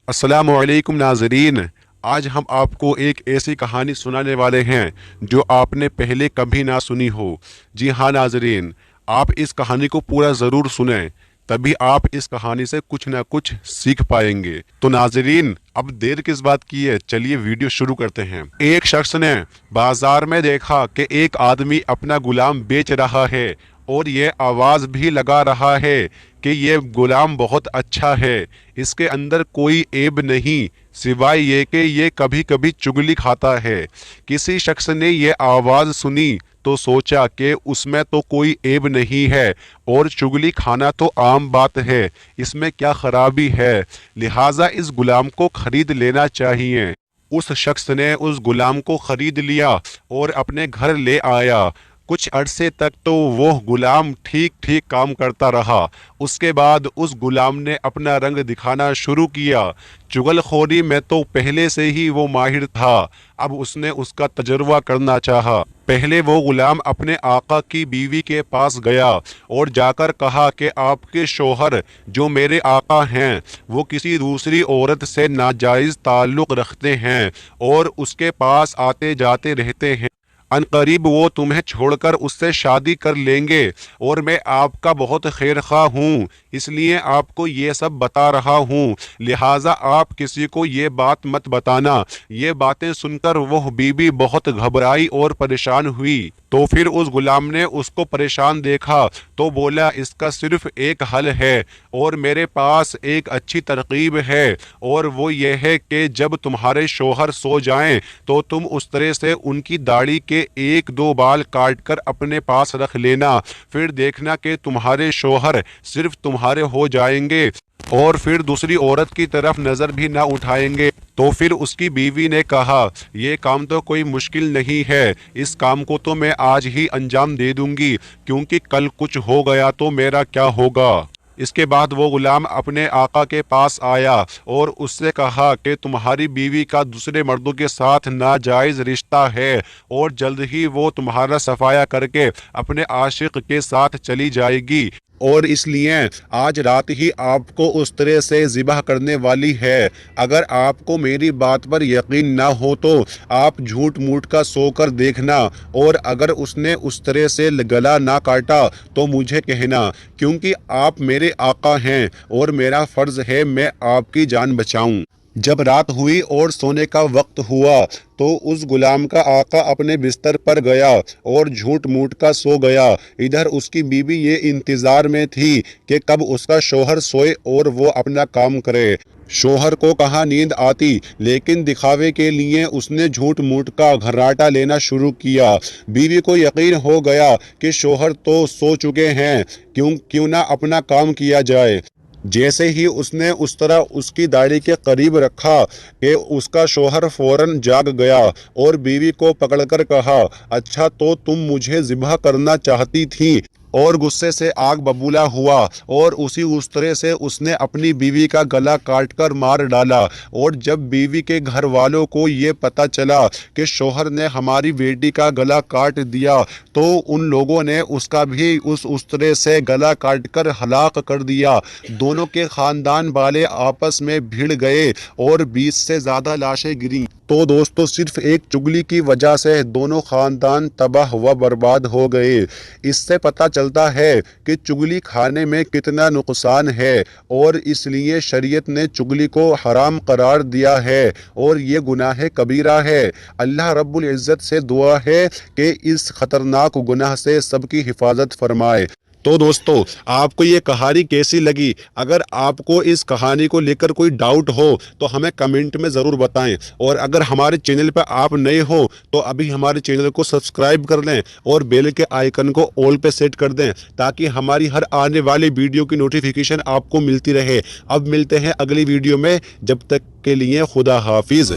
السلام علیکم ناظرین، آج ہم آپ کو ایک ایسی کہانی سنانے والے ہیں جو آپ نے پہلے کبھی نہ سنی ہو۔ جی ہاں ناظرین، آپ اس کہانی کو پورا ضرور سنیں، تبھی آپ اس کہانی سے کچھ نہ کچھ سیکھ پائیں گے۔ تو ناظرین، اب دیر کس بات کی ہے، چلیے ویڈیو شروع کرتے ہیں۔ ایک شخص نے بازار میں دیکھا کہ ایک آدمی اپنا غلام بیچ رہا ہے اور یہ آواز بھی لگا رہا ہے کہ یہ غلام بہت اچھا ہے، اس کے اندر کوئی عیب نہیں سوائے یہ کہ یہ کبھی کبھی چگلی کھاتا ہے۔ کسی شخص نے یہ آواز سنی تو سوچا کہ اس میں تو کوئی عیب نہیں ہے اور چگلی کھانا تو عام بات ہے، اس میں کیا خرابی ہے، لہٰذا اس غلام کو خرید لینا چاہیے۔ اس شخص نے اس غلام کو خرید لیا اور اپنے گھر لے آیا۔ کچھ عرصے تک تو وہ غلام ٹھیک ٹھیک کام کرتا رہا۔ اس کے بعد اس غلام نے اپنا رنگ دکھانا شروع کیا۔ چغل خوری میں تو پہلے سے ہی وہ ماہر تھا، اب اس نے اس کا تجربہ کرنا چاہا۔ پہلے وہ غلام اپنے آقا کی بیوی کے پاس گیا اور جا کر کہا کہ آپ کے شوہر جو میرے آقا ہیں وہ کسی دوسری عورت سے ناجائز تعلق رکھتے ہیں اور اس کے پاس آتے جاتے رہتے ہیں، ان قریب وہ تمہیں چھوڑ کر اس سے شادی کر لیں گے اور میں آپ کا بہت خیر خواہ ہوں، اس لیے آپ کو یہ سب بتا رہا ہوں، لہٰذا آپ کسی کو یہ بات مت بتانا۔ یہ باتیں سن کر وہ بیوی بہت گھبرائی اور پریشان ہوئی۔ تو پھر اس غلام نے اس کو پریشان دیکھا تو بولا اس کا صرف ایک حل ہے اور میرے پاس ایک اچھی ترکیب ہے، اور وہ یہ ہے کہ جب تمہارے شوہر سو جائیں تو تم اس طرح سے ان کی داڑھی کے ایک دو بال کاٹ کر اپنے پاس رکھ لینا، پھر دیکھنا کہ تمہارے شوہر صرف تمہارے ہو جائیں گے اور پھر دوسری عورت کی طرف نظر بھی نہ اٹھائیں گے۔ تو پھر اس کی بیوی نے کہا یہ کام تو کوئی مشکل نہیں ہے، اس کام کو تو میں آج ہی انجام دے دوں گی، کیونکہ کل کچھ ہو گیا تو میرا کیا ہوگا۔ اس کے بعد وہ غلام اپنے آقا کے پاس آیا اور اس سے کہا کہ تمہاری بیوی کا دوسرے مردوں کے ساتھ ناجائز رشتہ ہے اور جلد ہی وہ تمہارا صفایا کر کے اپنے عاشق کے ساتھ چلی جائے گی، اور اس لیے آج رات ہی آپ کو اس طرح سے ذبح کرنے والی ہے۔ اگر آپ کو میری بات پر یقین نہ ہو تو آپ جھوٹ موٹ کا سو کر دیکھنا، اور اگر اس نے اس طرح سے گلا نہ کاٹا تو مجھے کہنا، کیونکہ آپ میرے آقا ہیں اور میرا فرض ہے میں آپ کی جان بچاؤں۔ جب رات ہوئی اور سونے کا وقت ہوا تو اس غلام کا آقا اپنے بستر پر گیا اور جھوٹ موٹ کا سو گیا۔ ادھر اس کی بیوی یہ انتظار میں تھی کہ کب اس کا شوہر سوئے اور وہ اپنا کام کرے۔ شوہر کو کہاں نیند آتی، لیکن دکھاوے کے لیے اس نے جھوٹ موٹ کا گھراٹا لینا شروع کیا۔ بیوی کو یقین ہو گیا کہ شوہر تو سو چکے ہیں، کیوں نہ اپنا کام کیا جائے۔ جیسے ہی اس نے اس طرح اس کی داڑھی کے قریب رکھا کہ اس کا شوہر فوراً جاگ گیا اور بیوی کو پکڑ کر کہا اچھا تو تم مجھے ذبح کرنا چاہتی تھی، اور غصے سے آگ ببولا ہوا اور اس طرح سے اس نے اپنی بیوی کا گلا کاٹ کر مار ڈالا۔ اور جب بیوی کے گھر والوں کو یہ پتا چلا کہ شوہر نے ہماری بیٹی کا گلا کاٹ دیا تو ان لوگوں نے اس کا بھی اس طرح سے گلا کاٹ کر ہلاک کر دیا۔ دونوں کے خاندان والے آپس میں بھیڑ گئے اور 20 سے زیادہ لاشیں گریں۔ تو دوستو، صرف ایک چگلی کی وجہ سے دونوں خاندان تباہ و برباد ہو گئے۔ اس سے پتہ چلتا ہے کہ چگلی کھانے میں کتنا نقصان ہے، اور اس لیے شریعت نے چگلی کو حرام قرار دیا ہے اور یہ گناہ کبیرہ ہے۔ اللہ رب العزت سے دعا ہے کہ اس خطرناک گناہ سے سب کی حفاظت فرمائے۔ تو دوستو، آپ کو یہ کہانی کیسی لگی؟ اگر آپ کو اس کہانی کو لے کر کوئی ڈاؤٹ ہو تو ہمیں کمنٹ میں ضرور بتائیں، اور اگر ہمارے چینل پہ آپ نئے ہو تو ابھی ہمارے چینل کو سبسکرائب کر لیں اور بیل کے آئیکن کو آل پہ سیٹ کر دیں تاکہ ہماری ہر آنے والی ویڈیو کی نوٹیفیکیشن آپ کو ملتی رہے۔ اب ملتے ہیں اگلی ویڈیو میں، جب تک کے لیے خدا حافظ۔